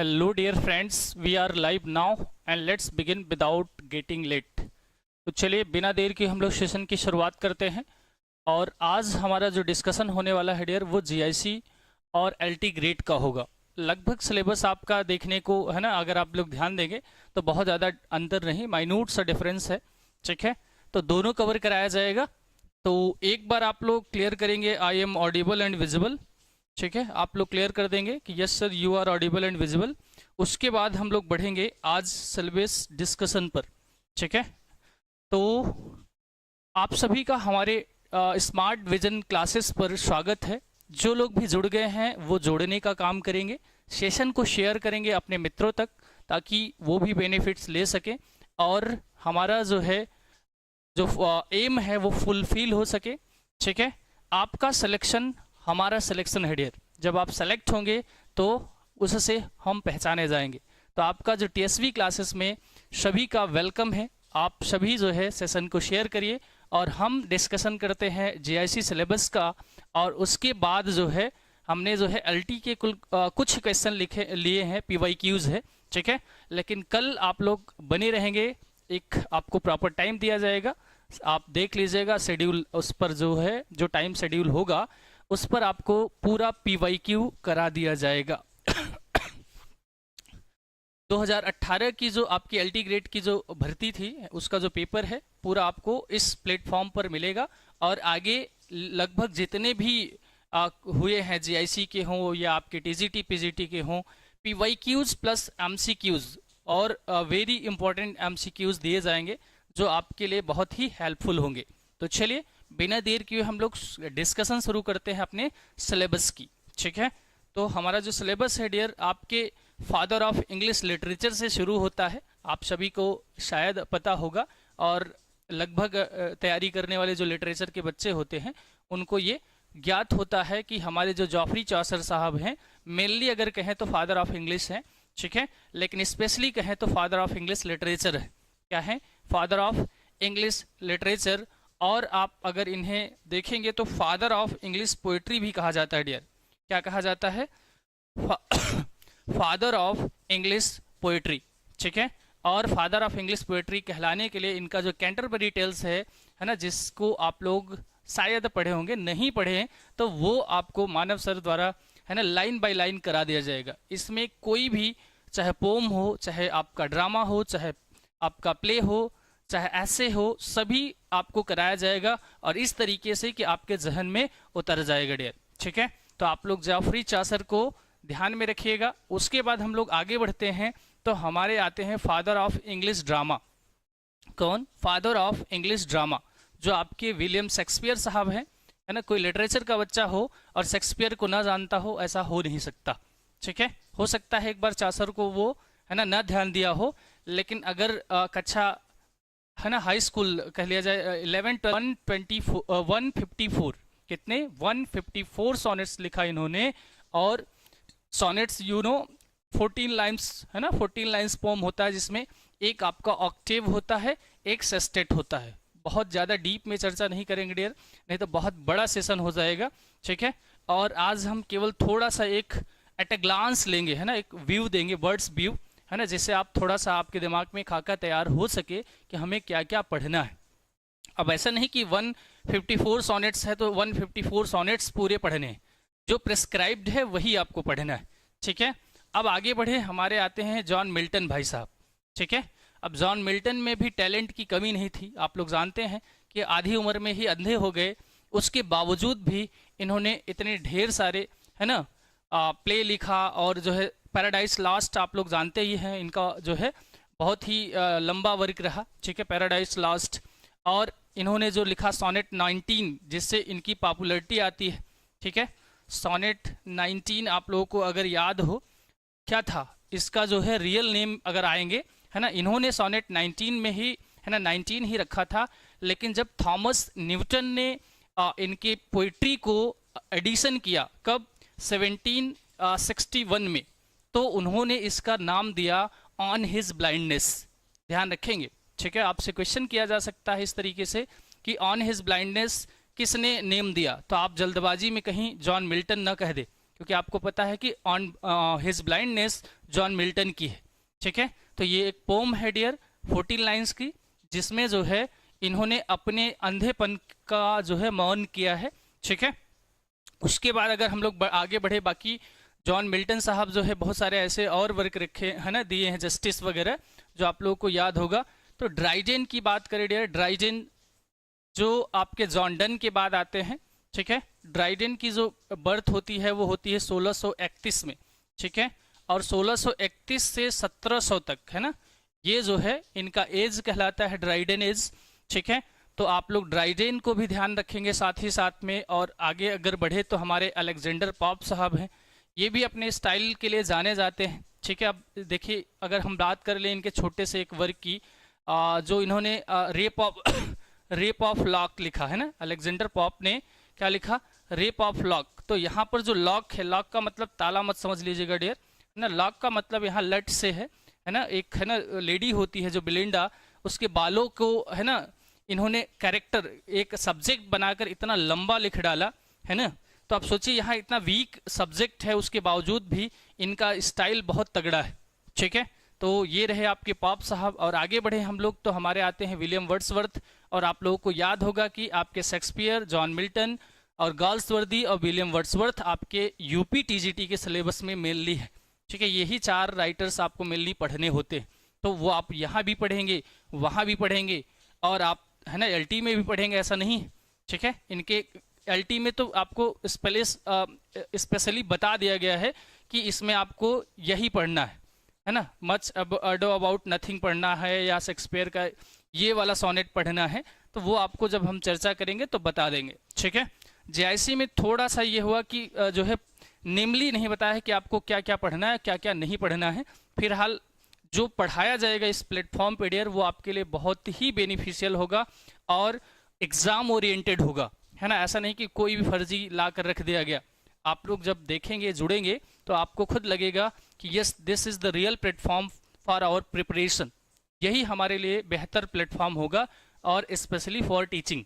Hello, dear friends. We are live now and let's begin without getting late. तो चलिए बिना देर के हम लोग सेशन की शुरुआत करते हैं। और आज हमारा जो डिस्कशन होने वाला है डियर वो जीआईसी और एलटी ग्रेड का होगा। लगभग सिलेबस आपका देखने को है ना, अगर आप लोग ध्यान देंगे तो बहुत ज़्यादा अंतर नहीं, माइन्यूट सा डिफरेंस है। ठीक है, तो दोनों कवर कराया जाएगा। तो एक बार आप लोग क्लियर करेंगे I am audible and visible. ठीक है, आप लोग क्लियर कर देंगे कि yes sir you are audible and visible. उसके बाद हम लोग बढ़ेंगे आज सिलेबस डिस्कशन पर। ठीक है, तो आप सभी का हमारे स्मार्ट विजन क्लासेस पर स्वागत है। जो लोग भी जुड़ गए हैं वो जोड़ने का काम करेंगे, सेशन को शेयर करेंगे अपने मित्रों तक ताकि वो भी बेनिफिट्स ले सकें और हमारा जो है जो एम है वो फुलफिल हो सके। ठीक है, आपका सिलेक्शन हमारा सिलेक्शन है डियर। जब आप सेलेक्ट होंगे तो उससे हम पहचाने जाएंगे। तो आपका जो टीएसवी क्लासेस में सभी का वेलकम है। आप सभी जो है सेशन को शेयर करिए और हम डिस्कशन करते हैं जीआईसी सिलेबस का। और उसके बाद जो है हमने जो है एलटी के कुछ क्वेश्चन लिए हैं, पीवाईक्यूज है। ठीक है, लेकिन कल आप लोग बने रहेंगे, एक आपको प्रॉपर टाइम दिया जाएगा, आप देख लीजिएगा शेड्यूल, उस पर जो है जो टाइम शेड्यूल होगा उस पर आपको पूरा पीवाईक्यू करा दिया जाएगा। 2018 की जो आपकी एलटी ग्रेड की जो भर्ती थी उसका जो पेपर है पूरा आपको इस प्लेटफॉर्म पर मिलेगा। और आगे लगभग जितने भी हुए हैं जीआईसी के हों या आपके टीजीटी पीजीटी के हों, पीवाईक्यूज प्लस एमसीक्यूज और वेरी इंपॉर्टेंट एमसीक्यूज दिए जाएंगे जो आपके लिए बहुत ही हेल्पफुल होंगे। तो चलिए बिना देर किए हम लोग डिस्कशन शुरू करते हैं अपने सिलेबस की। ठीक है, तो हमारा जो सिलेबस है डियर आपके फादर ऑफ इंग्लिश लिटरेचर से शुरू होता है। आप सभी को शायद पता होगा और लगभग तैयारी करने वाले जो लिटरेचर के बच्चे होते हैं उनको ये ज्ञात होता है कि हमारे जो जॉफरी चौसर साहब हैं मेनली अगर कहें तो फादर ऑफ इंग्लिश हैं। ठीक है, लेकिन स्पेशली कहें तो फादर ऑफ इंग्लिश लिटरेचर है। क्या है? Father of English literature. और आप अगर इन्हें देखेंगे तो फादर ऑफ इंग्लिश पोइट्री भी कहा जाता है डियर। क्या कहा जाता है? Father of English poetry. ठीक है, और फादर ऑफ इंग्लिश पोइट्री कहलाने के लिए इनका जो कैंटरबरी टेल्स है ना, जिसको आप लोग शायद पढ़े होंगे, नहीं पढ़े हैं तो वो आपको मानव सर द्वारा है ना लाइन बाय लाइन करा दिया जाएगा। इसमें कोई भी चाहे पोम हो, चाहे आपका ड्रामा हो, चाहे आपका प्ले हो, चाहे ऐसे हो, सभी आपको कराया जाएगा और इस तरीके से कि आपके जहन में उतर जाएगा डियर। ठीक है, तो आप लोग जॉफरी चौसर को ध्यान में रखिएगा। उसके बाद हम लोग आगे बढ़ते हैं तो हमारे आते हैं फादर ऑफ इंग्लिश ड्रामा। कौन? फादर ऑफ इंग्लिश ड्रामा जो आपके विलियम शेक्सपियर साहब हैं। है ना, कोई लिटरेचर का बच्चा हो और शेक्सपियर को ना जानता हो, ऐसा हो नहीं सकता। ठीक है, हो सकता है एक बार चौसर को वो है ना ध्यान दिया हो, लेकिन अगर कक्षा है ना हाई स्कूल कह लिया जाए 154 कितने 154 सोनेट्स लिखा इन्होंने। और सोनेट्स 14 लाइन्स है ना, 14 लाइन्स पोम होता है जिसमें एक आपका ऑक्टेव होता है, एक सेस्टेट होता है। बहुत ज़्यादा डीप में चर्चा नहीं करेंगे डियर, नहीं तो बहुत बड़ा सेशन हो जाएगा। ठीक है, और आज हम केवल थोड़ा सा एक एट ए ग्लांस लेंगे, है ना, एक व्यू देंगे, बर्ड्स व्यू, है ना, जिससे आप थोड़ा सा आपके दिमाग में खाका तैयार हो सके कि हमें क्या क्या पढ़ना है। अब ऐसा नहीं कि 154 सोनेट्स है तो 154 सोनेट्स पूरे पढ़ने हैं, जो प्रिस्क्राइब्ड है वही आपको पढ़ना है। ठीक है, अब आगे बढ़े, हमारे आते हैं जॉन मिल्टन भाई साहब। ठीक है, अब जॉन मिल्टन में भी टैलेंट की कमी नहीं थी। आप लोग जानते हैं कि आधी उम्र में ही अंधे हो गए, उसके बावजूद भी इन्होंने इतने ढेर सारे है ना प्ले लिखा। और जो है पैराडाइज लास्ट आप लोग जानते ही हैं, इनका जो है बहुत ही लंबा वर्क रहा। ठीक है, पैराडाइज लास्ट। और इन्होंने जो लिखा सोनेट 19 जिससे इनकी पॉपुलैरिटी आती है। ठीक है, सोनेट 19 आप लोगों को अगर याद हो क्या था इसका जो है रियल नेम अगर आएंगे, है ना, इन्होंने सोनेट 19 में ही है ना 19 ही रखा था। लेकिन जब थॉमस न्यूटन ने इनके पोइट्री को एडिशन किया, कब? 1761 में, तो उन्होंने इसका नाम दिया ऑन हिज ब्लाइंडनेस। ध्यान रखेंगे। ठीक है, आपसे क्वेश्चन किया जा सकता है इस तरीके से कि ऑन हिज ब्लाइंडनेस किसने नेम दिया, तो आप जल्दबाजी में कहीं जॉन मिल्टन ना कह दे, क्योंकि आपको पता है कि on his blindness John Milton की है, ठीक है। तो ये एक पोम है डियर 14 लाइन्स की, जिसमें जो है इन्होंने अपने अंधेपन का जो है मौन किया है, ठीक है। उसके बाद अगर हम लोग आगे बढ़े, बाकी जॉन मिल्टन साहब जो है बहुत सारे ऐसे और वर्क रखे है ना, दिए हैं जस्टिस वगैरह, जो आप लोगों को याद होगा। तो ड्राइडेन की बात करें डियर, ड्राइडेन जो आपके जॉन डन के बाद आते हैं, ठीक है। ड्राइडेन की जो बर्थ होती है वो होती है 1631 में, ठीक है। और 1631 से 1700 तक है ना, ये जो है इनका एज कहलाता है ड्राइडेन एज, ठीक है। तो आप लोग ड्राइडेन को भी ध्यान रखेंगे साथ ही साथ में। और आगे अगर बढ़े तो हमारे अलेक्जेंडर पॉप साहब हैं, ये भी अपने स्टाइल के लिए जाने जाते हैं, ठीक है। अब देखिए अगर हम बात कर लें इनके छोटे से एक वर्क की, जो इन्होंने रेप ऑफ लॉक लिखा है ना, अलेक्जेंडर पॉप ने क्या लिखा, रेप ऑफ लॉक। तो यहाँ पर जो लॉक है, लॉक का मतलब ताला मत समझ लीजिएगा डियर, है ना। लॉक का मतलब यहाँ लट से है ना। एक है ना लेडी होती है जो बिलिंडा, उसके बालों को है ना इन्होंने कैरेक्टर एक सब्जेक्ट बनाकर इतना लंबा लिख डाला है ना। तो आप सोचिए यहाँ इतना वीक सब्जेक्ट है, उसके बावजूद भी इनका स्टाइल बहुत तगड़ा है, ठीक है। तो ये रहे आपके पॉप साहब। और आगे बढ़े हम लोग तो हमारे आते हैं विलियम वर्ड्सवर्थ। और आप लोगों को याद होगा कि आपके शेक्सपियर, जॉन मिल्टन और गाल्सवर्दी और विलियम वर्ड्सवर्थ आपके यूपी टीजीटी के सिलेबस में मेनली है, ठीक है। यही 4 राइटर्स आपको मेनली पढ़ने होते हैं। तो वो आप यहाँ भी पढ़ेंगे, वहाँ भी पढ़ेंगे, और आप है ना एलटी में भी पढ़ेंगे, ऐसा नहीं, ठीक है। इनके एलटी में तो आपको स्पेशली बता दिया गया है कि इसमें आपको यही पढ़ना है ना। मच अडो अबाउट नथिंग पढ़ना है, या शेक्सपियर का ये वाला सोनेट पढ़ना है, तो वो आपको जब हम चर्चा करेंगे तो बता देंगे, ठीक है। जेआईसी में थोड़ा सा ये हुआ कि जो है नेमली नहीं बताया है कि आपको क्या क्या पढ़ना है, क्या क्या नहीं पढ़ना है। फिलहाल जो पढ़ाया जाएगा इस प्लेटफॉर्म पे डियर, वो आपके लिए बहुत ही बेनिफिशियल होगा और एग्जाम ओरिएंटेड होगा, है ना। ऐसा नहीं कि कोई भी फर्जी ला कर रख दिया गया। आप लोग जब देखेंगे, जुड़ेंगे, तो आपको खुद लगेगा कि yes this is the real platform for our preparation. यही हमारे लिए बेहतर प्लेटफॉर्म होगा, और स्पेशली फॉर टीचिंग।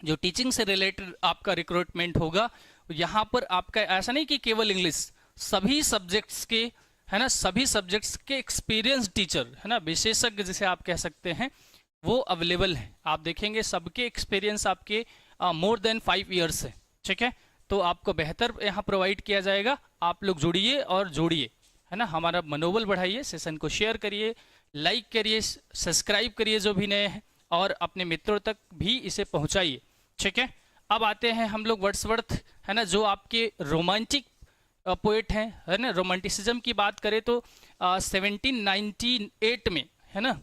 जो टीचिंग से रिलेटेड आपका रिक्रूटमेंट होगा, यहाँ पर आपका ऐसा नहीं कि केवल इंग्लिश, सभी सब्जेक्ट्स के है ना, सभी सब्जेक्ट्स के एक्सपीरियंस टीचर है ना, विशेषज्ञ जिसे आप कह सकते हैं, वो अवेलेबल है। आप देखेंगे सबके एक्सपीरियंस आपके मोर देन 5 ईयर्स है, ठीक है। तो आपको बेहतर यहाँ प्रोवाइड किया जाएगा। आप लोग जुड़िए और जोड़िए, है ना। हमारा मनोबल बढ़ाइए, सेशन को शेयर करिए, लाइक करिए, सब्सक्राइब करिए जो भी नए हैं, और अपने मित्रों तक भी इसे पहुंचाइए, ठीक है। अब आते हैं हम लोग वर्ड्सवर्थ, है ना, जो आपके रोमांटिक पोएट हैं, है ना। रोमांटिसिज्म की बात करें तो 1798 में, है ना,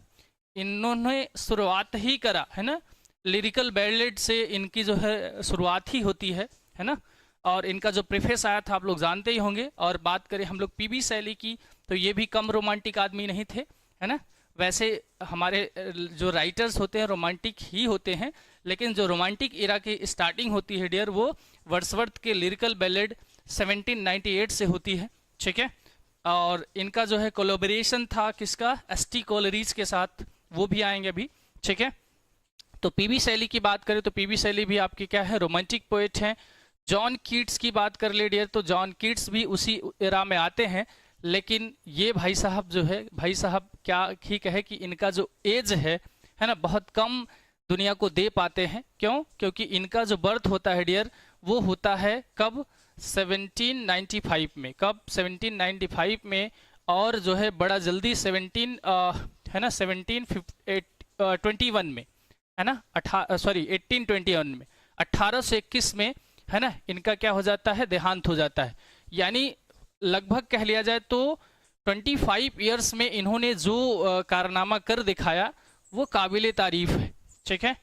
इन्होंने शुरुआत ही करा, है ना। लिरिकल बैलेड से इनकी जो है शुरुआत ही होती है ना। और इनका जो प्रीफेस आया था आप लोग जानते ही होंगे। और बात करें हम लोग पीबी शैली की, तो ये भी कम रोमांटिक आदमी नहीं थे, है ना। वैसे हमारे जो राइटर्स होते हैं रोमांटिक ही होते हैं, लेकिन जो रोमांटिक इरा की स्टार्टिंग होती है डियर, वो वर्ड्सवर्थ के लिरिकल बैलेड 1798 से होती है, ठीक है। और इनका जो है कोलैबोरेशन था किसका, एसटी कोलरिज के साथ, वो भी आएंगे अभी, ठीक है। तो पीबी शैली की बात करें तो पीबी शैली भी आपकी क्या है, रोमांटिक पोएट हैं। जॉन कीट्स की बात कर ले डियर, तो जॉन कीट्स भी उसी एरा में आते हैं। लेकिन ये भाई साहब जो है, भाई साहब क्या ही कहे कि इनका जो एज है ना, बहुत कम दुनिया को दे पाते हैं। क्यों? क्योंकि इनका जो बर्थ होता है डियर, वो होता है कब, 1795 में। कब? 1795 में। और जो है बड़ा जल्दी 1721 में, है ना, 1821 में, 1821 में, है ना, इनका क्या हो जाता है, देहांत हो जाता है। यानी लगभग कह लिया जाए तो 25 ईयर्स में इन्होंने जो कारनामा कर दिखाया वो काबिले तारीफ है, ठीक है।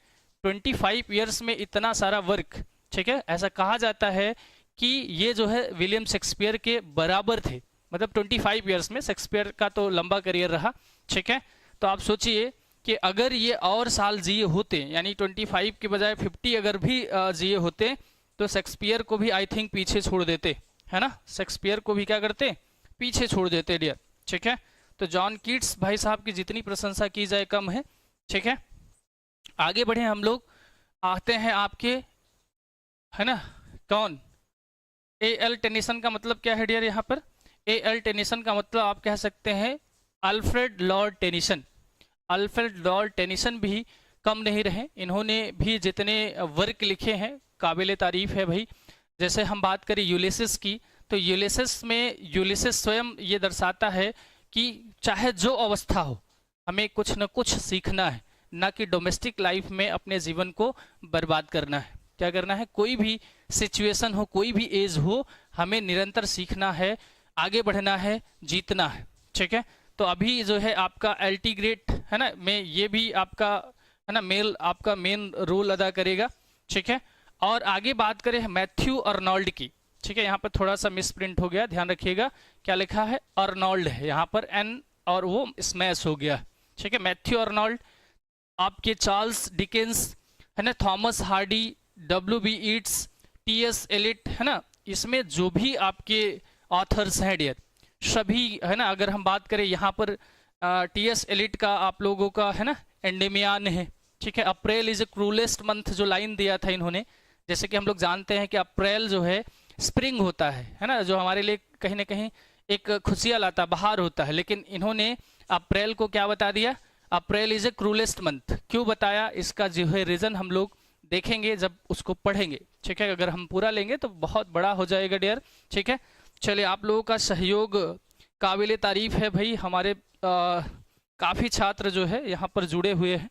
25 ईयर्स में इतना सारा वर्क, ठीक है। ऐसा कहा जाता है कि ये जो है विलियम शेक्सपियर के बराबर थे। मतलब 25 ईयर्स में, शेक्सपियर का तो लंबा करियर रहा, ठीक है। तो आप सोचिए कि अगर ये और साल जिए होते, यानी 25 के बजाय 50 अगर भी जिए होते, तो शेक्सपियर को भी आई थिंक पीछे छोड़ देते, है ना। शेक्सपियर को भी क्या करते, पीछे छोड़ देते डियर, ठीक है। तो जॉन कीट्स भाई साहब की जितनी प्रशंसा की जाए कम है, ठीक है। आगे बढ़े हम लोग, आते हैं आपके, है ना, कौन, ए एल टेनिसन का मतलब क्या है डियर? यहाँ पर ए एल टेनिसन का मतलब आप कह सकते हैं Alfred Lord Tennyson. Alfred Lord Tennyson भी कम नहीं रहे, इन्होंने भी जितने वर्क लिखे हैं काबिल तारीफ है भाई। जैसे हम बात करें यूलिसिस की, तो यूलिसिस में यूलिसिस स्वयं ये दर्शाता है कि चाहे जो अवस्था हो हमें कुछ न कुछ सीखना है, ना कि डोमेस्टिक लाइफ में अपने जीवन को बर्बाद करना है। क्या करना है? कोई भी सिचुएशन हो, कोई भी एज हो, हमें निरंतर सीखना है, आगे बढ़ना है, जीतना है। ठीक है, तो अभी जो है आपका एल्टी ग्रेड है ना, में ये भी आपका है ना मेल आपका मेन रोल अदा करेगा। ठीक है, और आगे बात करें मैथ्यू अर्नोल्ड की। ठीक है, यहाँ पर थोड़ा सा मिसप्रिंट हो गया, ध्यान रखिएगा। क्या लिखा है? अर्नोल्ड है, यहाँ पर एन और वो स्मैश हो गया। ठीक है, मैथ्यू अर्नोल्ड, आपके चार्ल्स डिकेंस है ना, Thomas Hardy, W.B. Yeats, T.S. Elite है ना, इसमें जो भी आपके ऑथर्स हैं डियर सभी है ना, अगर हम बात करें यहाँ पर T.S. एलिट का आप लोगों का है ना एंडेमियान है। ठीक है, April is a cruellest month जो लाइन दिया था इन्होंने, जैसे कि हम लोग जानते हैं कि अप्रैल जो है स्प्रिंग होता है ना, जो हमारे लिए कहीं ना कहीं एक खुशियाँ लाता, बहार होता है, लेकिन इन्होंने अप्रैल को क्या बता दिया? April is a cruellest month. क्यों बताया? इसका जो है रीजन हम लोग देखेंगे जब उसको पढ़ेंगे। ठीक है, अगर हम पूरा लेंगे तो बहुत बड़ा हो जाएगा डियर। ठीक है, चलिए, आप लोगों का सहयोग काबिल तारीफ है भाई, हमारे काफ़ी छात्र जो है यहाँ पर जुड़े हुए हैं।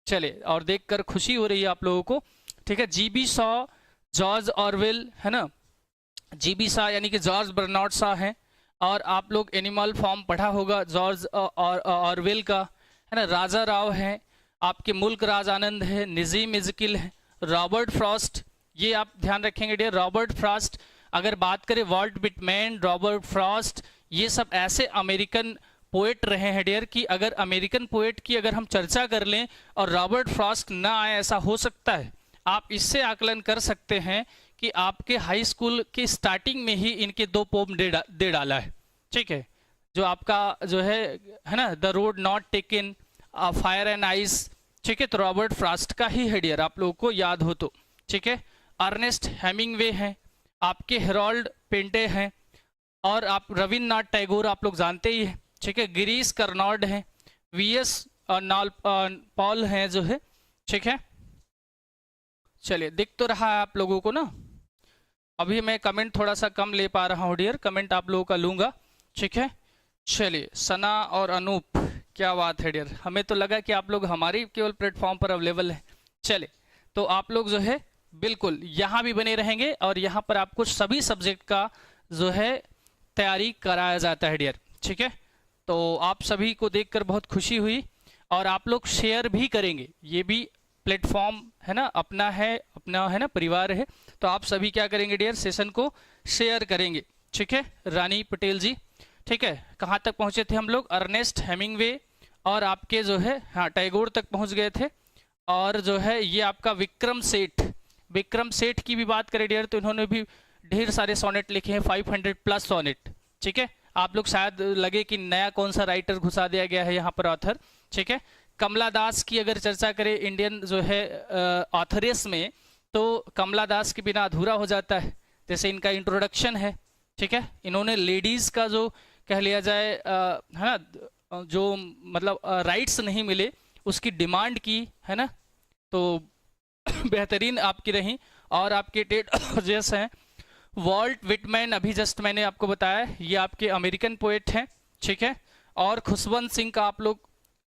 चलिए, और देखकर खुशी हो रही है आप लोगों को। ठीक है, GB शॉ, जॉर्ज ऑरवेल है ना, GB शॉ यानी कि जॉर्ज बर्नार्ड शॉ हैं, और आप लोग एनिमल फॉर्म पढ़ा होगा जॉर्ज ऑरवेल का है ना। राजा राव हैं, आपके मुल्क राज आनंद है, नजीम इजकिल है, रॉबर्ट फ्रॉस्ट, ये आप ध्यान रखेंगे डियर। रॉबर्ट फ्रॉस्ट, अगर बात करें वॉल्ट विटमैन, रॉबर्ट फ्रॉस्ट, ये सब ऐसे अमेरिकन पोएट रहे हैं डियर कि अगर अमेरिकन पोएट की अगर हम चर्चा कर लें और रॉबर्ट फ्रॉस्ट ना आए, ऐसा हो सकता है। आप इससे आकलन कर सकते हैं कि आपके हाई स्कूल की स्टार्टिंग में ही इनके 2 पोम दे डाला है। ठीक है, जो आपका जो है ना, the road not taken, fire and ice. ठीक है, तो रॉबर्ट फ्रॉस्ट का ही है डियर, आप लोगों को याद हो तो। ठीक है, अर्नेस्ट हेमिंगवे हैं, आपके हेरोल्ड पेंटे हैं, और आप रविन्द्रनाथ टैगोर आप लोग जानते ही हैं। ठीक है, गिरीश कर्नाड हैं, VS पॉल हैं जो है। ठीक है, चलिए, दिख तो रहा है आप लोगों को ना। अभी मैं कमेंट थोड़ा सा कम ले पा रहा हूँ डियर, कमेंट आप लोगों का लूँगा। ठीक है, चलिए, सना और अनूप, क्या बात है डियर, हमें तो लगा कि आप लोग हमारी केवल प्लेटफॉर्म पर अवेलेबल है। चलिए, तो आप लोग जो है बिल्कुल यहाँ भी बने रहेंगे, और यहाँ पर आपको सभी सब्जेक्ट का जो है तैयारी कराया जाता है डियर। ठीक है, तो आप सभी को देखकर बहुत खुशी हुई, और आप लोग शेयर भी करेंगे, ये भी प्लेटफॉर्म है ना, अपना है ना, परिवार है, तो आप सभी क्या करेंगे डियर? सेशन को शेयर करेंगे। ठीक है, रानी पटेल जी, ठीक है, कहाँ तक पहुँचे थे हम लोग? अर्नेस्ट हेमिंगवे, और आपके जो है हाँ टैगोर तक पहुँच गए थे, और जो है ये आपका विक्रम सेठ की भी बात करें डियर, तो इन्होंने भी ढेर सारे सोनेट लिखे हैं, 500+ सोनेट। ठीक है, आप लोग शायद लगे कि नया कौन सा राइटर घुसा दिया गया है यहाँ पर ऑथर। ठीक है, कमला दास की अगर चर्चा करें इंडियन जो है ऑथरेस में, तो कमला दास के बिना अधूरा हो जाता है, जैसे इनका इंट्रोडक्शन है। ठीक है, इन्होंने लेडीज़ का जो कह लिया जाए है ना, जो मतलब राइट्स नहीं मिले उसकी डिमांड की है ना, तो बेहतरीन आपकी रही। और आपके टेड जैसे हैं वॉल्ट विटमैन, अभी जस्ट मैंने आपको बताया, ये आपके अमेरिकन पोएट हैं। ठीक है, और खुशवंत सिंह का आप लोग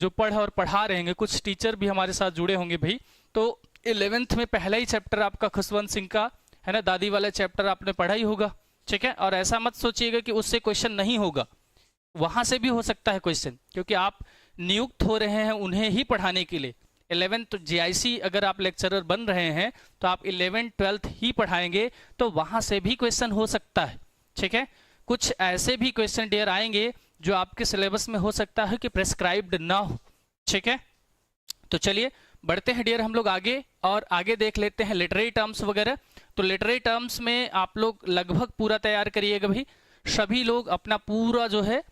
जो और पढ़ा रहेंगे, कुछ टीचर भी हमारे साथ जुड़े होंगे भाई, तो 11th में पहला ही चैप्टर आपका खुशवंत सिंह का है ना, दादी वाला चैप्टर आपने पढ़ा ही होगा। ठीक है, और ऐसा मत सोचिएगा कि उससे क्वेश्चन नहीं होगा, वहाँ से भी हो सकता है क्वेश्चन, क्योंकि आप नियुक्त हो रहे हैं उन्हें ही पढ़ाने के लिए। 11th GIC अगर आप लेक्चरर बन रहे हैं तो आप 11th 12th ही पढ़ाएंगे, तो वहाँ से भी क्वेश्चन हो सकता है। ठीक है, कुछ ऐसे भी क्वेश्चन डियर आएंगे जो आपके सिलेबस में हो सकता है कि प्रेस्क्राइब्ड ना हो। ठीक है, तो चलिए बढ़ते हैं डियर हम लोग आगे, और आगे देख लेते हैं लिटरेरी टर्म्स वगैरह। तो लिटरेरी टर्म्स में आप लोग लगभग पूरा तैयार करिएगा भाई, सभी लोग अपना पूरा जो है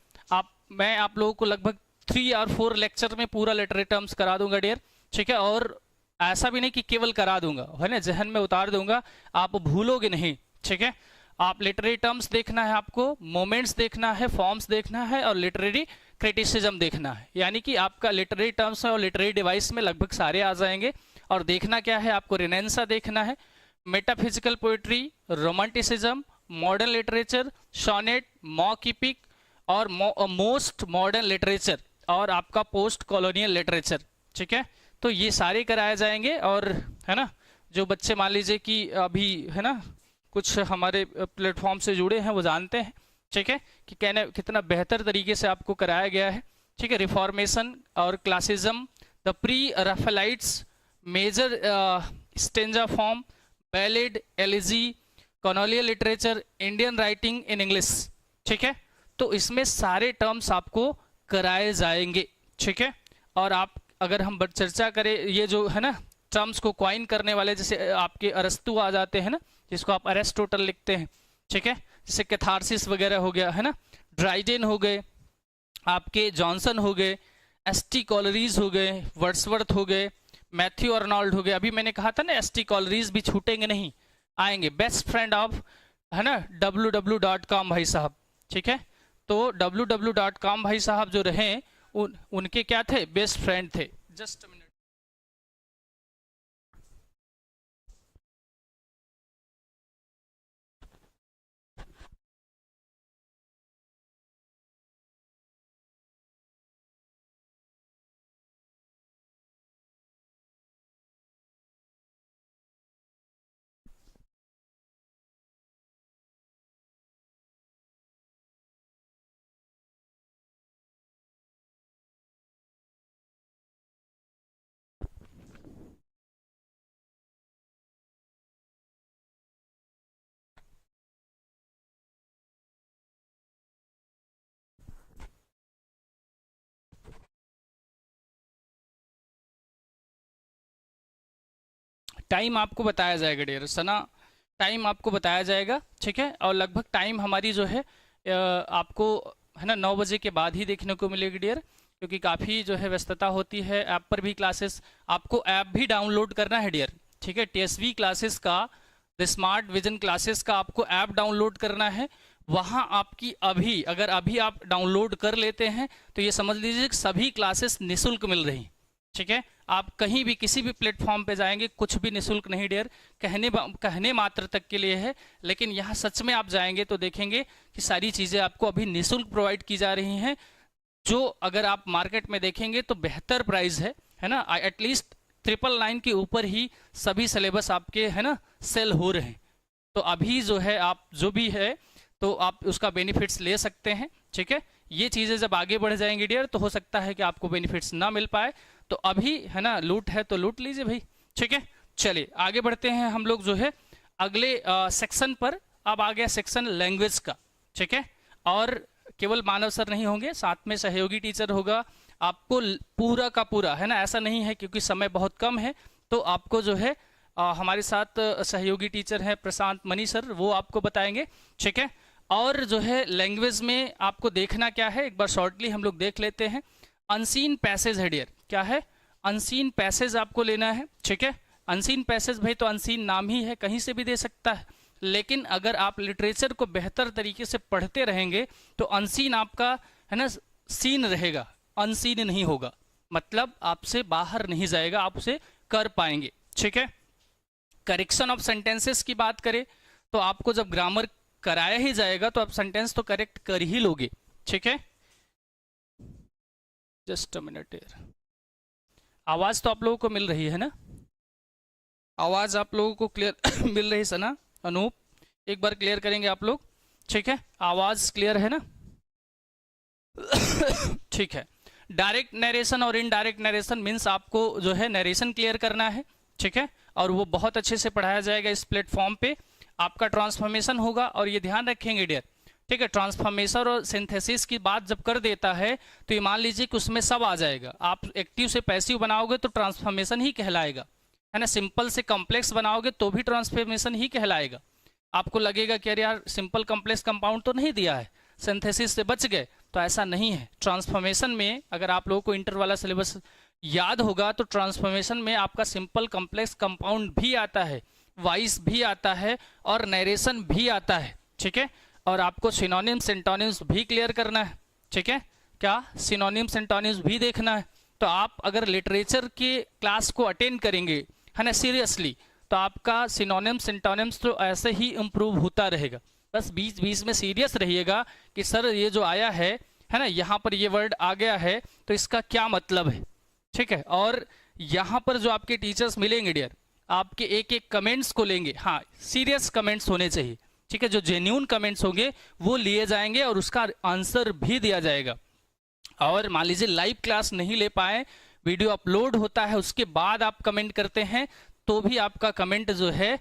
मैं आप लोगों को लगभग 3 और 4 लेक्चर में पूरा लिटरेरी टर्म्स करा दूंगा डियर। ठीक है, और ऐसा भी नहीं कि केवल करा दूंगा, है ना, जहन में उतार दूंगा, आप भूलोगे नहीं। ठीक है, आप लिटरेरी टर्म्स देखना है, आपको मोमेंट्स देखना है, फॉर्म्स देखना है और लिटरेरी क्रिटिसिज्म देखना है। यानी कि आपका लिटरेरी टर्म्स और लिटरेरी डिवाइस में लगभग सारे आ जाएंगे। और देखना क्या है, आपको रिनेंसा देखना है, metaphysical poetry, romanticism, modern literature, sonnet, mock epic और मोस्ट मॉडर्न लिटरेचर और आपका पोस्ट कॉलोनियल लिटरेचर। ठीक है, तो ये सारे कराए जाएंगे। और है ना, जो बच्चे मान लीजिए कि अभी है ना कुछ हमारे प्लेटफॉर्म से जुड़े हैं वो जानते हैं, ठीक है, कि कहने कितना बेहतर तरीके से आपको कराया गया है। ठीक है, रिफॉर्मेशन और classicism, the pre Raphaelites, major stanza form, ballad, elegy, colonial literature, Indian writing in English. ठीक है, तो इसमें सारे टर्म्स आपको कराए जाएंगे। ठीक है, और आप अगर हम चर्चा करें ये जो है ना टर्म्स को क्वाइन करने वाले, जैसे आपके अरस्तु आ जाते हैं ना, जिसको आप अरेस्टोटल लिखते हैं। ठीक है, जैसे कैथारसिस वगैरह हो गया है ना, ड्राइडेन हो गए, आपके जॉनसन हो गए, एसटी कॉलरीज हो गए, वर्ड्सवर्थ हो गए, मैथ्यू अर्नॉल्ड हो गए। अभी मैंने कहा था ना एसटी कॉलरीज भी छूटेंगे नहीं, आएंगे। बेस्ट फ्रेंड ऑफ है ना www.com भाई साहब। ठीक है, तो www.com भाई साहब जो रहे उनके क्या थे, बेस्ट फ्रेंड थे। जस्ट मिनट, टाइम आपको बताया जाएगा डियर सना, टाइम आपको बताया जाएगा। ठीक है, और लगभग टाइम हमारी जो है आपको है ना 9 बजे के बाद ही देखने को मिलेगी डियर, क्योंकि काफ़ी जो है व्यस्तता होती है। ऐप पर भी क्लासेस, आपको ऐप भी डाउनलोड करना है डियर। ठीक है, टीएसवी क्लासेस का, द स्मार्ट विजन क्लासेस का आपको ऐप डाउनलोड करना है। वहाँ आपकी अभी अगर अभी आप डाउनलोड कर लेते हैं तो ये समझ लीजिए कि सभी क्लासेस निःशुल्क मिल रही। ठीक है, आप कहीं भी किसी भी प्लेटफॉर्म पे जाएंगे कुछ भी निःशुल्क नहीं डियर, कहने मात्र तक के लिए है। लेकिन यहाँ सच में आप जाएंगे तो देखेंगे कि सारी चीज़ें आपको अभी निःशुल्क प्रोवाइड की जा रही हैं, जो अगर आप मार्केट में देखेंगे तो बेहतर प्राइस है ना। एटलीस्ट 999 के ऊपर ही सभी सिलेबस आपके है ना सेल हो रहे हैं। तो अभी जो है आप जो भी है तो आप उसका बेनिफिट्स ले सकते हैं। ठीक है, ये चीज़ें जब आगे बढ़ जाएंगी डियर तो हो सकता है कि आपको बेनिफिट्स ना मिल पाए, तो अभी है ना लूट है तो लूट लीजिए भाई। ठीक है, चलिए आगे बढ़ते हैं हम लोग जो है अगले सेक्शन पर। अब आ गया सेक्शन लैंग्वेज का। ठीक है, और केवल मानव सर नहीं होंगे, साथ में सहयोगी टीचर होगा। आपको पूरा का पूरा है ना, ऐसा नहीं है क्योंकि समय बहुत कम है, तो आपको जो है हमारे साथ सहयोगी टीचर हैं प्रशांत मनी सर, वो आपको बताएंगे। ठीक है, और जो है लैंग्वेज में आपको देखना क्या है, एक बार शॉर्टली हम लोग देख लेते हैं। अनसीन पैसेज है डियर, क्या है, अनसीन पैसेज आपको लेना है। ठीक है, अनसीन पैसेज भाई तो अनसीन नाम ही है, कहीं से भी दे सकता है, लेकिन अगर आप लिटरेचर को बेहतर तरीके से पढ़ते रहेंगे तो अनसीन आपका है ना सीन रहेगा, अनसीन नहीं होगा, मतलब आपसे बाहर नहीं जाएगा, आप उसे कर पाएंगे। ठीक है, करेक्शन ऑफ सेंटेंसेस की बात करें तो आपको जब ग्रामर कराया ही जाएगा तो आप सेंटेंस तो करेक्ट कर ही लोगे। ठीक है, जस्ट अ मिनट यार, आवाज तो आप लोगों को मिल रही है ना, आवाज आप लोगों को क्लियर मिल रही है ना अनूप, एक बार क्लियर करेंगे आप लोग। ठीक है, आवाज क्लियर है ना ठीक है, डायरेक्ट नरेशन और इनडायरेक्ट नरेशन मीन्स आपको जो है नरेशन क्लियर करना है। ठीक है, और वो बहुत अच्छे से पढ़ाया जाएगा इस प्लेटफॉर्म पे। आपका ट्रांसफॉर्मेशन होगा, और ये ध्यान रखेंगे डियर। ठीक है, ट्रांसफॉर्मेशन और सिंथेसिस की बात जब कर देता है तो ये मान लीजिए कि उसमें सब आ जाएगा। आप एक्टिव से पैसिव बनाओगे तो ट्रांसफॉर्मेशन ही कहलाएगा, है ना। सिंपल से कॉम्प्लेक्स बनाओगे तो भी ट्रांसफॉर्मेशन ही कहलाएगा। आपको लगेगा कि अरे यार सिंपल कॉम्प्लेक्स कंपाउंड तो नहीं दिया है, सिंथेसिस से बच गए, तो ऐसा नहीं है। ट्रांसफॉर्मेशन में अगर आप लोगों को इंटर वाला सिलेबस याद होगा तो ट्रांसफॉर्मेशन में आपका सिंपल कॉम्प्लेक्स कंपाउंड भी आता है, वाइस भी आता है और नरेशन भी आता है। ठीक है। और आपको सिनोनिम्स सिंटोनिम्स भी क्लियर करना है, ठीक है। क्या सिनोनिम्स सिंटोनिम्स भी देखना है। तो आप अगर लिटरेचर के क्लास को अटेंड करेंगे, है ना, सीरियसली, तो आपका सिनोनिम्स सिंटोनिम्स तो ऐसे ही इम्प्रूव होता रहेगा। बस बीच बीच में सीरियस रहिएगा कि सर ये जो आया है ना, यहाँ पर ये वर्ड आ गया है तो इसका क्या मतलब है, ठीक है। और यहाँ पर जो आपके टीचर्स मिलेंगे डियर, आपके एक एक कमेंट्स को लेंगे। हाँ, सीरियस कमेंट्स होने चाहिए, ठीक है। जो जेन्यून कमेंट्स होंगे वो लिए जाएंगे और उसका आंसर भी दिया जाएगा। और मान लीजिए लाइव क्लास नहीं ले पाए, वीडियो अपलोड होता है, उसके बाद आप कमेंट करते हैं, तो भी आपका कमेंट जो है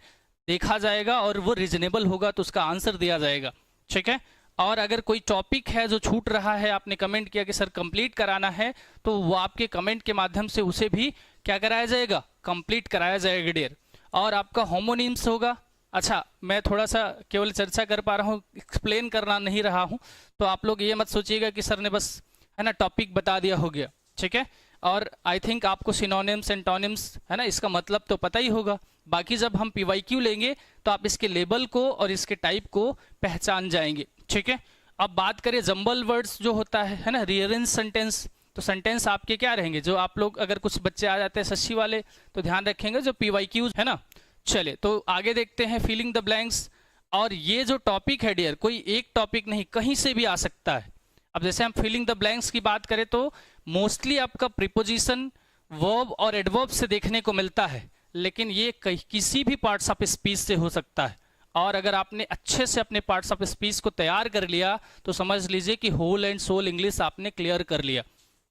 देखा जाएगा और वो रीजनेबल होगा तो उसका आंसर दिया जाएगा, ठीक है। और अगर कोई टॉपिक है जो छूट रहा है, आपने कमेंट किया कि सर कंप्लीट कराना है, तो वो आपके कमेंट के माध्यम से उसे भी क्या कराया जाएगा, कंप्लीट कराया जाएगा डियर। और आपका होमोनिम्स होगा। अच्छा, मैं थोड़ा सा केवल चर्चा कर पा रहा हूँ, एक्सप्लेन करना नहीं रहा हूँ, तो आप लोग ये मत सोचिएगा कि सर ने बस, है ना, टॉपिक बता दिया हो गया, ठीक है। और आई थिंक आपको सिनोनिम्स एंटोनिम्स, है ना, इसका मतलब तो पता ही होगा। बाकी जब हम पीवाईक्यू लेंगे तो आप इसके लेबल को और इसके टाइप को पहचान जाएंगे, ठीक है। अब बात करें जंबल वर्ड्स जो होता है ना, रीअरेंज सेंटेंस, तो सेंटेंस आपके क्या रहेंगे, जो आप लोग, अगर कुछ बच्चे आ जाते हैं सच्ची वाले तो ध्यान रखेंगे जो पीवाईक्यूज है ना। चले तो आगे देखते हैं फिलिंग द ब्लैंक्स। और ये जो टॉपिक है डियर, कोई एक टॉपिक नहीं, कहीं से भी आ सकता है। अब जैसे हम फिलिंग द ब्लैंक्स की बात करें तो मोस्टली आपका प्रीपोजिशन, वर्ब और एडवर्ब से देखने को मिलता है, लेकिन ये किसी भी पार्ट्स ऑफ स्पीच से हो सकता है। और अगर आपने अच्छे से अपने पार्ट्स ऑफ स्पीच को तैयार कर लिया तो समझ लीजिए कि होल एंड सोल इंग्लिश आपने क्लियर कर लिया,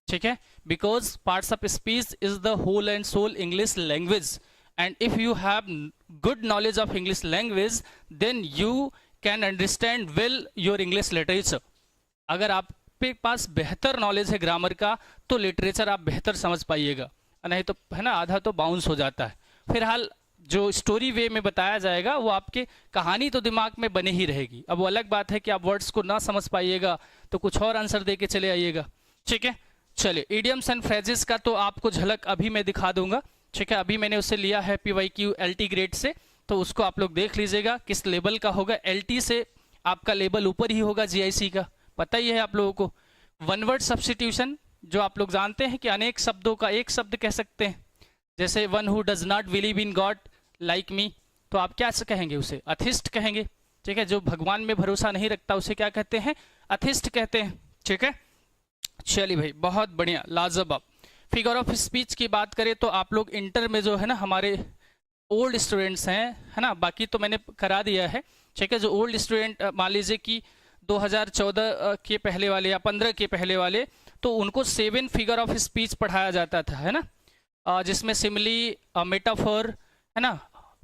ठीक है। Because parts of speech is the whole and soul English language, and if you have good knowledge of English language then you can understand well your English literature. अगर आपके पास बेहतर knowledge है grammar का तो लिटरेचर आप बेहतर समझ पाइएगा, नहीं तो, है ना, आधा तो बाउंस हो जाता है। फिलहाल जो स्टोरी वे में बताया जाएगा वो आपके कहानी तो दिमाग में बने ही रहेगी। अब वो अलग बात है कि आप वर्ड्स को ना समझ पाइएगा तो कुछ और आंसर दे के चले आइएगा, ठीक है। चलिए, इडियम्स एंड फ्रेजेस का तो आपको झलक अभी मैं दिखा दूंगा, ठीक है। अभी मैंने उसे लिया है पीवाईक्यू एलटी ग्रेड से, तो उसको आप लोग देख लीजिएगा किस लेवल का होगा। एलटी से आपका लेवल ऊपर ही होगा, जीआईसी का पता ही है आप लोगों को। वन वर्ड सब्स्टिट्यूशन, जो आप लोग जानते हैं कि अनेक शब्दों का एक शब्द कह सकते हैं, जैसे one who does not believe in God like me, तो आप क्या कहेंगे, उसे अथिस्ट कहेंगे, ठीक है। जो भगवान में भरोसा नहीं रखता उसे क्या कहते हैं, अथिस्ट कहते हैं, ठीक है। चलिए भाई, बहुत बढ़िया, लाजवाब। फिगर ऑफ स्पीच की बात करें तो आप लोग इंटर में जो है ना हमारे ओल्ड स्टूडेंट्स हैं, है ना, बाकी तो मैंने करा दिया है, ठीक है। जो ओल्ड स्टूडेंट मान लीजिए कि 2014 के पहले वाले या 15 के पहले वाले, तो उनको 7 फिगर ऑफ स्पीच पढ़ाया जाता था, है ना, जिसमें सिमिली, मेटाफोर, है ना,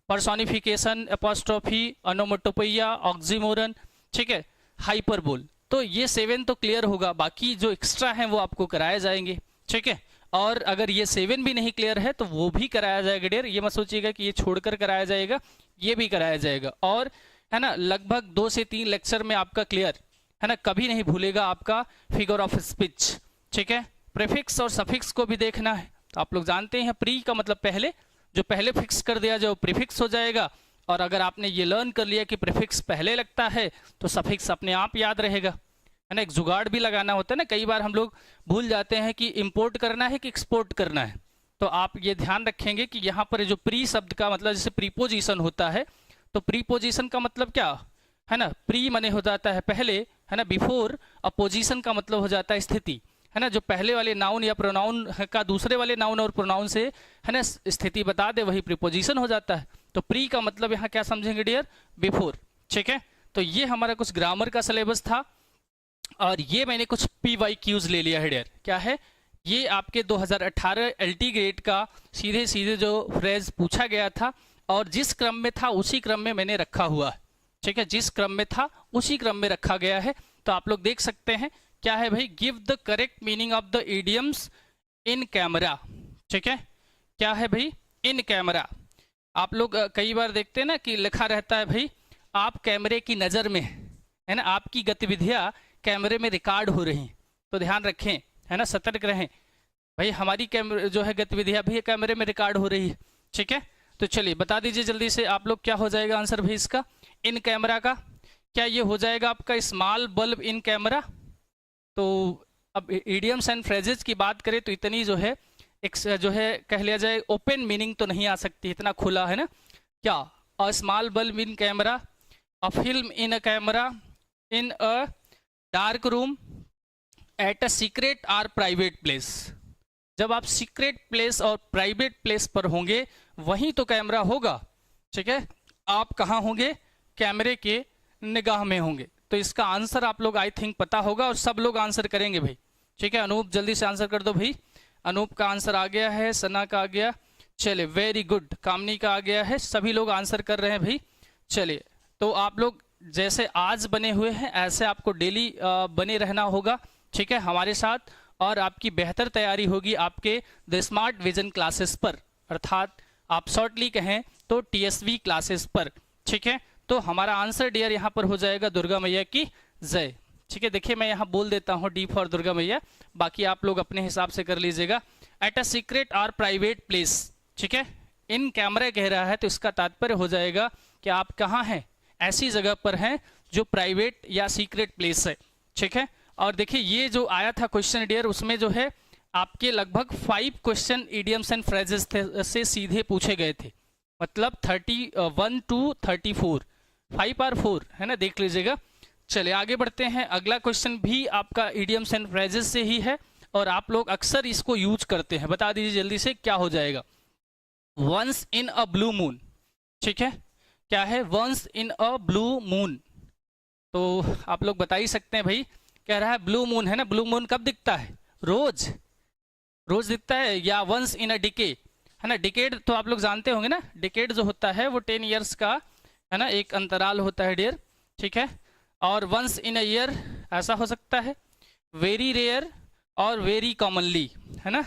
पर्सोनिफिकेशन, एपोस्ट्रोफी, ओनोमेटोपोइया, ऑक्सीमोरन, ठीक है, हाइपरबोल। तो ये 7 तो क्लियर होगा, बाकी जो एक्स्ट्रा हैं वो आपको कराए जाएंगे, ठीक है। और अगर ये 7 भी नहीं क्लियर है तो वो भी कराया जाएगा डियर, ये मत सोचिएगा कि ये छोड़कर कराया जाएगा, ये भी कराया जाएगा। और है ना, लगभग 2 से 3 लेक्चर में आपका क्लियर, है ना, कभी नहीं भूलेगा आपका फिगर ऑफ स्पीच, ठीक है। प्रीफिक्स और सफिक्स को भी देखना है, तो आप लोग जानते हैं प्री का मतलब पहले, जो पहले फिक्स कर दिया जो प्रीफिक्स हो जाएगा। और अगर आपने ये लर्न कर लिया कि प्रीफिक्स पहले लगता है तो सफिक्स अपने आप याद रहेगा, है ना। एक जुगाड़ भी लगाना होता है ना, कई बार हम लोग भूल जाते हैं कि इंपोर्ट करना है कि एक्सपोर्ट करना है, तो आप ये ध्यान रखेंगे कि यहाँ पर जो प्री शब्द का मतलब जैसे प्रीपोजिशन होता है, तो प्रीपोजिशन का मतलब क्या है ना, प्री मने हो जाता है पहले, है ना, बिफोर। अपोजिशन का मतलब हो जाता है स्थिति, है ना, जो पहले वाले नाउन या प्रोनाउन का दूसरे वाले नाउन और प्रोनाउन से, है ना, स्थिति बता दे, वही प्रीपोजिशन हो जाता है। तो प्री का मतलब यहाँ क्या समझेंगे डियर, बिफोर, ठीक है। तो ये हमारा कुछ ग्रामर का सिलेबस था, और ये मैंने कुछ पीवाईक्यूज ले लिया है डियर। क्या है ये, आपके 2018 एलटी ग्रेड का सीधे सीधे जो फ्रेज पूछा गया था, और जिस क्रम में था उसी क्रम में मैंने रखा हुआ है, ठीक है, जिस क्रम में था उसी क्रम में रखा गया है। तो आप लोग देख सकते हैं, क्या है भाई, give the correct meaning of the idioms in camera, ठीक है। क्या है भाई, इन कैमरा। आप लोग कई बार देखते हैं ना कि लिखा रहता है भाई, आप कैमरे की नज़र में, है ना, आपकी गतिविधियां कैमरे में रिकॉर्ड हो रही हैं, तो ध्यान रखें, है ना, सतर्क रहें भाई, हमारी कैमरे जो है गतिविधियां भी कैमरे में रिकॉर्ड हो रही है, ठीक है। तो चलिए बता दीजिए जल्दी से आप लोग, क्या हो जाएगा आंसर भाई इसका, इन कैमरा का। क्या ये हो जाएगा आपका स्मॉल बल्ब इन कैमरा? तो अब इडियम्स एंड फ्रेजेस की बात करें तो इतनी जो है एक जो है कह लिया जाए ओपन मीनिंग तो नहीं आ सकती, इतना खुला है ना। क्या? A small bulb in camera, a film in a camera, in a dark room, at a secret और प्राइवेट प्लेस। जब आप सीक्रेट प्लेस और प्राइवेट प्लेस पर होंगे वहीं तो कैमरा होगा, ठीक है। आप कहाँ होंगे? कैमरे के निगाह में होंगे। तो इसका आंसर आप लोग आई थिंक पता होगा और सब लोग आंसर करेंगे भाई, ठीक है। अनूप जल्दी से आंसर कर दो भाई। अनूप का आंसर आ गया है, सना का आ गया, चलिए वेरी गुड। कामनी का आ गया है, सभी लोग आंसर कर रहे हैं भाई। चलिए, तो आप लोग जैसे आज बने हुए हैं ऐसे आपको डेली बने रहना होगा, ठीक है, हमारे साथ। और आपकी बेहतर तैयारी होगी आपके द स्मार्ट विजन क्लासेस पर, अर्थात आप शॉर्टली कहें तो टीएसवी क्लासेस पर, ठीक है। तो हमारा आंसर डियर यहाँ पर हो जाएगा दुर्गा मैया की जय, ठीक है। देखिए मैं यहाँ बोल देता हूँ डी फॉर दुर्गा मैया, बाकी आप लोग अपने हिसाब से कर लीजिएगा। एट अ सीक्रेट और प्राइवेट प्लेस, ठीक है। इन कैमरा कह रहा है तो इसका तात्पर्य हो जाएगा कि आप कहाँ हैं, ऐसी जगह पर हैं जो प्राइवेट या सीक्रेट प्लेस है, ठीक है। और देखिए ये जो आया था क्वेश्चन डियर, उसमें जो है आपके लगभग 5 क्वेश्चन इडियम्स एंड फ्रेजेस से सीधे पूछे गए थे, मतलब 31 to 34, 5 और 4 है ना, देख लीजिएगा। चलिए आगे बढ़ते हैं। अगला क्वेश्चन भी आपका इडियम्स एंड फ्रेजेस से ही है और आप लोग अक्सर इसको यूज करते हैं। बता दीजिए जल्दी से क्या हो जाएगा। Once in a blue moon, ठीक है। क्या है? Once in a blue moon. तो आप लोग बता ही सकते हैं भाई, कह रहा है ब्लू मून है ना। ब्लू मून कब दिखता है? रोज, रोज दिखता है। या वंस इन अ डिके है ना। डिकेड तो आप लोग जानते होंगे ना, डिकेड जो होता है वो 10 ईयर्स का है ना, एक अंतराल होता है डियर, ठीक है। और वंस इन अ ईयर ऐसा हो सकता है, वेरी रेयर और वेरी कॉमनली, है ना।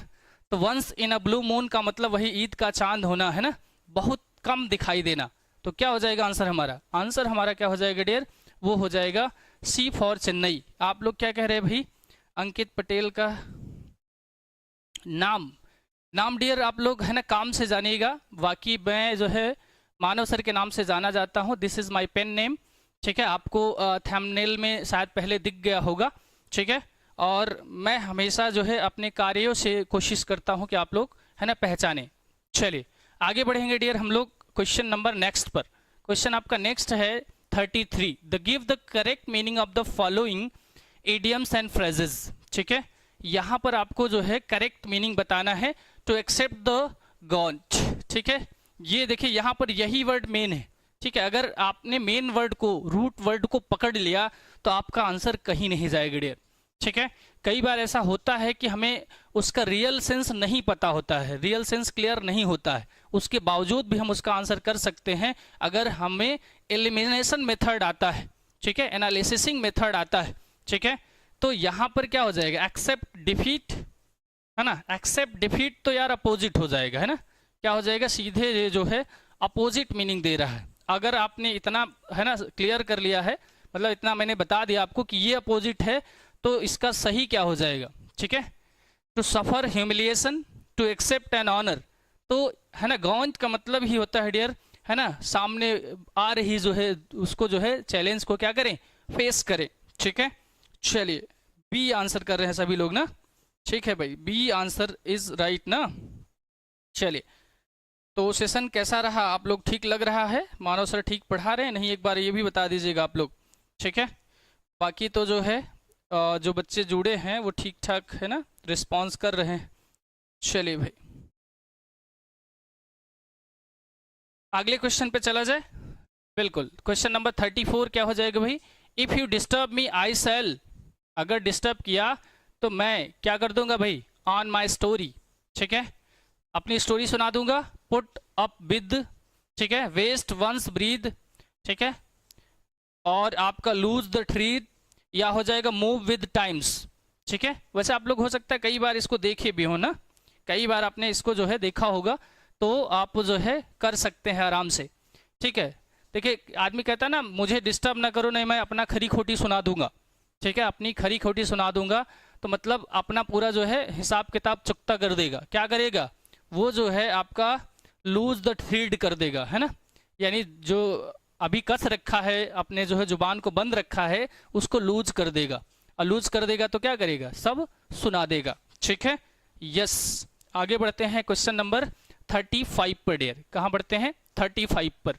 तो once in a blue moon का मतलब वही ईद का चांद होना है ना, बहुत कम दिखाई देना। तो क्या हो जाएगा आंसर हमारा? आंसर हमारा क्या हो जाएगा डियर? वो हो जाएगा सी फॉर चेन्नई। आप लोग क्या कह रहे हैं भाई? अंकित पटेल का नाम, नाम डियर आप लोग है ना काम से जानिएगा। बाकी मैं जो है मानव सर के नाम से जाना जाता हूँ। This is my pen name, ठीक है। आपको थंबनेल में शायद पहले दिख गया होगा, ठीक है। और मैं हमेशा जो है अपने कार्यों से कोशिश करता हूँ कि आप लोग है ना पहचाने। चलिए आगे बढ़ेंगे डियर हम लोग क्वेश्चन नंबर नेक्स्ट पर। क्वेश्चन आपका नेक्स्ट है 33। The give the correct meaning of the following idioms and phrases, ठीक है। यहाँ पर आपको जो है करेक्ट मीनिंग बताना है टू एक्सेप्ट द गॉन्ट, ठीक है। ये देखिए यहाँ पर यही वर्ड मेन है, ठीक है। अगर आपने मेन वर्ड को, रूट वर्ड को पकड़ लिया तो आपका आंसर कहीं नहीं जाएगा डियर, ठीक है। कई बार ऐसा होता है कि हमें उसका रियल सेंस नहीं पता होता है, रियल सेंस क्लियर नहीं होता है, उसके बावजूद भी हम उसका आंसर कर सकते हैं अगर हमें एलिमिनेशन मेथड आता है, ठीक है, एनालिसिसिंग मेथड आता है, ठीक है। तो यहाँ पर क्या हो जाएगा? एक्सेप्ट डिफीट, है ना। एक्सेप्ट डिफीट तो यार अपोजिट हो जाएगा, है ना। क्या हो जाएगा? सीधे ये जो है अपोजिट मीनिंग दे रहा है। अगर आपने इतना है ना क्लियर कर लिया है, मतलब इतना मैंने बता दिया आपको कि ये अपोजिट है, तो इसका सही क्या हो जाएगा, ठीक है। To suffer humiliation, to accept an honour, तो है ना गॉन्ट का मतलब ही होता है डियर, है ना, सामने आ रही जो है उसको जो है चैलेंज को क्या करें? फेस करें, ठीक है। चलिए बी आंसर कर रहे हैं सभी लोग ना, ठीक है भाई, बी आंसर इज राइट ना। चलिए तो सेशन कैसा रहा? आप लोग ठीक लग रहा है? मानव सर ठीक पढ़ा रहे हैं नहीं? एक बार ये भी बता दीजिएगा आप लोग, ठीक है। बाकी तो जो है जो बच्चे जुड़े हैं वो ठीक ठाक है ना रिस्पॉन्स कर रहे हैं। चलिए भाई अगले क्वेश्चन पे चला जाए। बिल्कुल, क्वेश्चन नंबर 34 क्या हो जाएगा भाई? If you disturb me I sell, अगर डिस्टर्ब किया तो मैं क्या कर दूंगा भाई? ऑन माई स्टोरी, ठीक है, अपनी स्टोरी सुना दूंगा। पुट अप विद, ठीक है, वेस्ट वंस ब्रीद, ठीक है, और आपका लूज द ट्रीथ, या हो जाएगा मूव विद टाइम्स, ठीक है। वैसे आप लोग हो सकता है कई बार इसको देखे भी हो ना, कई बार आपने इसको जो है देखा होगा, तो आप जो है कर सकते हैं आराम से, ठीक है। देखिए आदमी कहता है ना मुझे डिस्टर्ब ना करो, नहीं मैं अपना खरी खोटी सुना दूंगा, ठीक है, अपनी खरी खोटी सुना दूंगा, तो मतलब अपना पूरा जो है हिसाब किताब चुकता कर देगा। क्या करेगा? वो जो है आपका लूज द थ्रीड कर देगा, है ना, यानी जो अभी कस रखा है, अपने जो है जुबान को बंद रखा है, उसको लूज कर देगा, और लूज कर देगा तो क्या करेगा, सब सुना देगा। ठीक है, यस। आगे बढ़ते हैं क्वेश्चन नंबर 35 पर डियर। कहाँ बढ़ते हैं, 35 पर।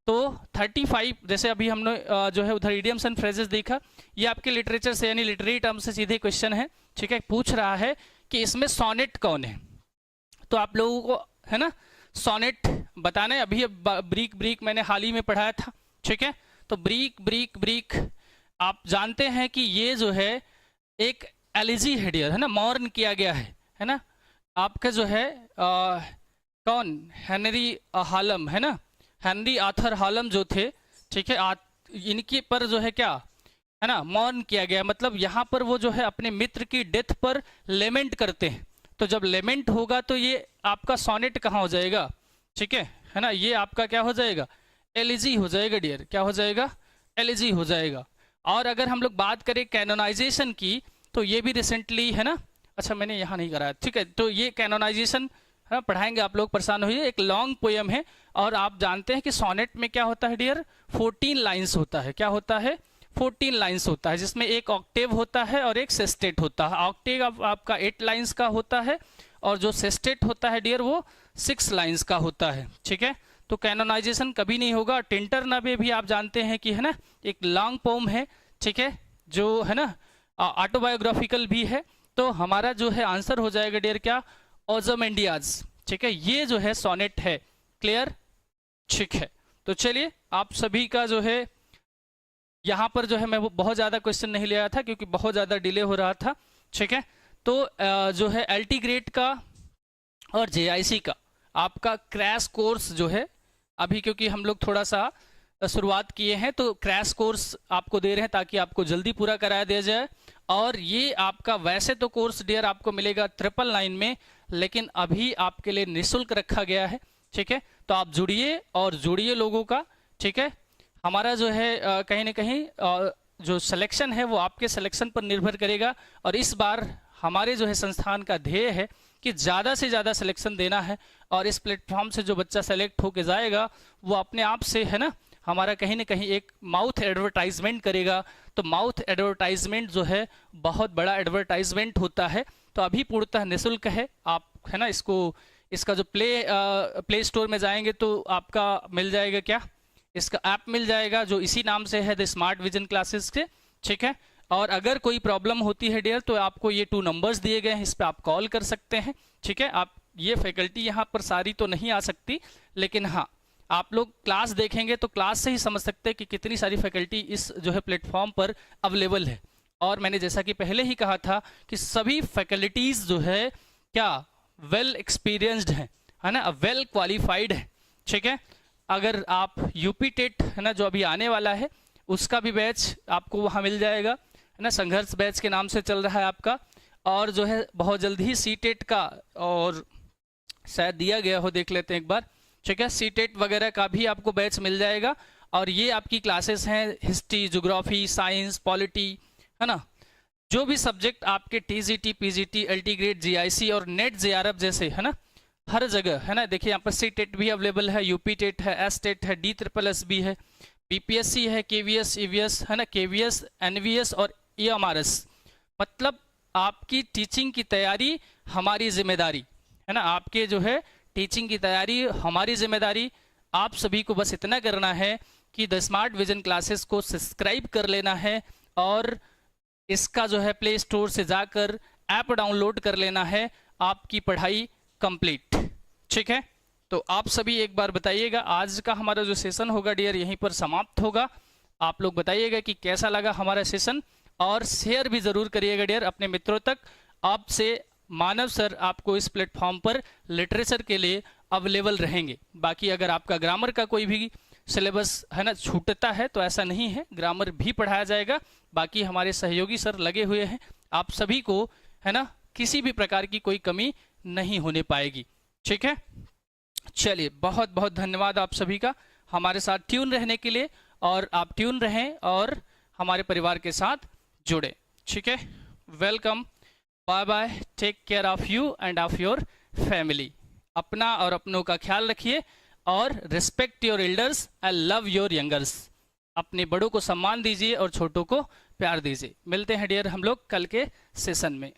तो 35 जैसे अभी हमने जो है उधर इडियम्स एंड फ्रेजेस देखा, ये आपके लिटरेचर से यानी लिटरेरी टर्म से सीधे क्वेश्चन है। ठीक है, पूछ रहा है कि इसमें सोनेट कौन है, तो आप लोगों को है ना सोनेट बताना है। अभी ब्रीक ब्रीक मैंने हाल ही में पढ़ाया था। ठीक है, तो ब्रीक ब्रीक ब्रीक आप जानते हैं कि ये जो है एक एलिजी है डियर, है ना, मॉर्न किया गया है ना। आपका जो है कौन, हेनरी हालम, है ना, हेनरी आर्थर हालम जो थे। ठीक है, इनके पर जो है क्या है ना मौन किया गया, मतलब यहाँ पर वो जो है अपने मित्र की डेथ पर लेमेंट करते हैं। तो जब लेमेंट होगा तो ये आपका सोनेट कहाँ हो जाएगा, ठीक है ना, ये आपका क्या हो जाएगा, एलिजी हो जाएगा डियर। क्या हो जाएगा, एलिजी हो जाएगा। और अगर हम लोग बात करें कैनोनाइजेशन की, तो ये भी रिसेंटली है ना, अच्छा मैंने यहाँ नहीं कराया, ठीक है, तो ये कैनोनाइजेशन है ना पढ़ाएंगे आप लोग, परेशान होइए। एक लॉन्ग पोएम है, और आप जानते हैं कि सोनेट में क्या होता है डियर, 14 लाइन्स होता है। क्या होता है, 14 लाइन्स होता है, जिसमें एक ऑक्टेव होता है और एक सेस्टेट होता है। ऑक्टेव आपका 8 लाइन्स का होता है, और जो सेस्टेट होता है डियर वो 6 लाइन्स का होता है। ठीक है, तो कैनोनाइजेशन कभी नहीं होगा। टिंटरना में भी आप जानते हैं कि है ना एक लॉन्ग पोम है, ठीक है, जो है ना ऑटोबायोग्राफिकल भी है। तो हमारा जो है आंसर हो जाएगा डियर क्या, ओज़ोमेंडियाज। ठीक है, ये जो है सोनेट है। क्लियर, ठीक है। तो चलिए आप सभी का जो है यहाँ पर जो है मैं वो बहुत ज़्यादा क्वेश्चन नहीं ले आया था, क्योंकि बहुत ज़्यादा डिले हो रहा था। ठीक है, तो जो है एलटी ग्रेड का और जेआईसी का आपका क्रैश कोर्स जो है अभी, क्योंकि हम लोग थोड़ा सा शुरुआत किए हैं, तो क्रैश कोर्स आपको दे रहे हैं ताकि आपको जल्दी पूरा करा दिया जाए। और ये आपका वैसे तो कोर्स डियर आपको मिलेगा 999 में, लेकिन अभी आपके लिए निःशुल्क रखा गया है। ठीक है, तो आप जुड़िए और जुड़िए लोगों का। ठीक है, हमारा जो है कहीं ना कहीं जो सिलेक्शन है वो आपके सिलेक्शन पर निर्भर करेगा। और इस बार हमारे जो है संस्थान का ध्येय है कि ज़्यादा से ज़्यादा सिलेक्शन देना है, और इस प्लेटफॉर्म से जो बच्चा सेलेक्ट होके जाएगा वो अपने आप से है ना हमारा कहीं ना कहीं एक माउथ एडवर्टाइजमेंट करेगा। तो माउथ एडवर्टाइजमेंट जो है बहुत बड़ा एडवर्टाइजमेंट होता है। तो अभी पूर्णतः निःशुल्क है, आप है ना इसका जो प्ले स्टोर में जाएंगे तो आपका मिल जाएगा क्या, इसका ऐप मिल जाएगा जो इसी नाम से है, द स्मार्ट विजन क्लासेस के। ठीक है, और अगर कोई प्रॉब्लम होती है डियर तो आपको ये 2 नंबर्स दिए गए हैं, इस पर आप कॉल कर सकते हैं। ठीक है, आप ये फैकल्टी यहाँ पर सारी तो नहीं आ सकती, लेकिन हाँ आप लोग क्लास देखेंगे तो क्लास से ही समझ सकते हैं कि कितनी सारी फैकल्टी इस जो है प्लेटफॉर्म पर अवेलेबल है। और मैंने जैसा कि पहले ही कहा था कि सभी फैकल्टीज जो है क्या वेल एक्सपीरियंस्ड है ना, वेल क्वालिफाइड है। ठीक है, अगर आप यूपी टेट है ना जो अभी आने वाला है उसका भी बैच आपको वहाँ मिल जाएगा, है ना, संघर्ष बैच के नाम से चल रहा है आपका। और जो है बहुत जल्द ही सी टेट का और शायद दिया गया हो, देख लेते हैं एक बार। ठीक है, सी टेट वगैरह का भी आपको बैच मिल जाएगा। और ये आपकी क्लासेस हैं हिस्ट्री, ज्योग्राफी, साइंस, पॉलिटी, है ना, जो भी सब्जेक्ट आपके TGT, PGT, LT grade, GIC और नेट जेआरएफ जैसे है ना हर जगह है ना। देखिए यहाँ पर सी टेट भी अवेलेबल है, यूपी टेट है, एस टेट है, DSSS भी है, बीपीएससी है, केवीएस, ईवीएस है ना, केवीएस, एनवीएस और EMRS। मतलब आपकी टीचिंग की तैयारी हमारी जिम्मेदारी है ना, आपके जो है टीचिंग की तैयारी हमारी जिम्मेदारी। आप सभी को बस इतना करना है कि द स्मार्ट विजन क्लासेस को सब्सक्राइब कर लेना है, और इसका जो है प्ले स्टोर से जाकर ऐप डाउनलोड कर लेना है, आपकी पढ़ाई कंप्लीट। ठीक है, तो आप सभी एक बार बताइएगा, आज का हमारा जो सेशन होगा डियर यहीं पर समाप्त होगा। आप लोग बताइएगा कि कैसा लगा हमारा सेशन, और शेयर भी ज़रूर करिएगा डियर अपने मित्रों तक। आपसे मानव सर आपको इस प्लेटफॉर्म पर लिटरेचर के लिए अवेलेबल रहेंगे। बाकी अगर आपका ग्रामर का कोई भी सिलेबस है ना छूटता है तो ऐसा नहीं है, ग्रामर भी पढ़ाया जाएगा। बाकी हमारे सहयोगी सर लगे हुए हैं, आप सभी को है ना किसी भी प्रकार की कोई कमी नहीं होने पाएगी। ठीक है, चलिए बहुत बहुत धन्यवाद आप सभी का हमारे साथ ट्यून रहने के लिए, और आप ट्यून रहें और हमारे परिवार के साथ जुड़े। ठीक है, welcome, bye bye, take care of you and of your family. अपना और अपनों का ख्याल रखिए, और respect your elders and love your youngers. अपने बड़ों को सम्मान दीजिए और छोटों को प्यार दीजिए। मिलते हैं डियर हम लोग कल के सेशन में।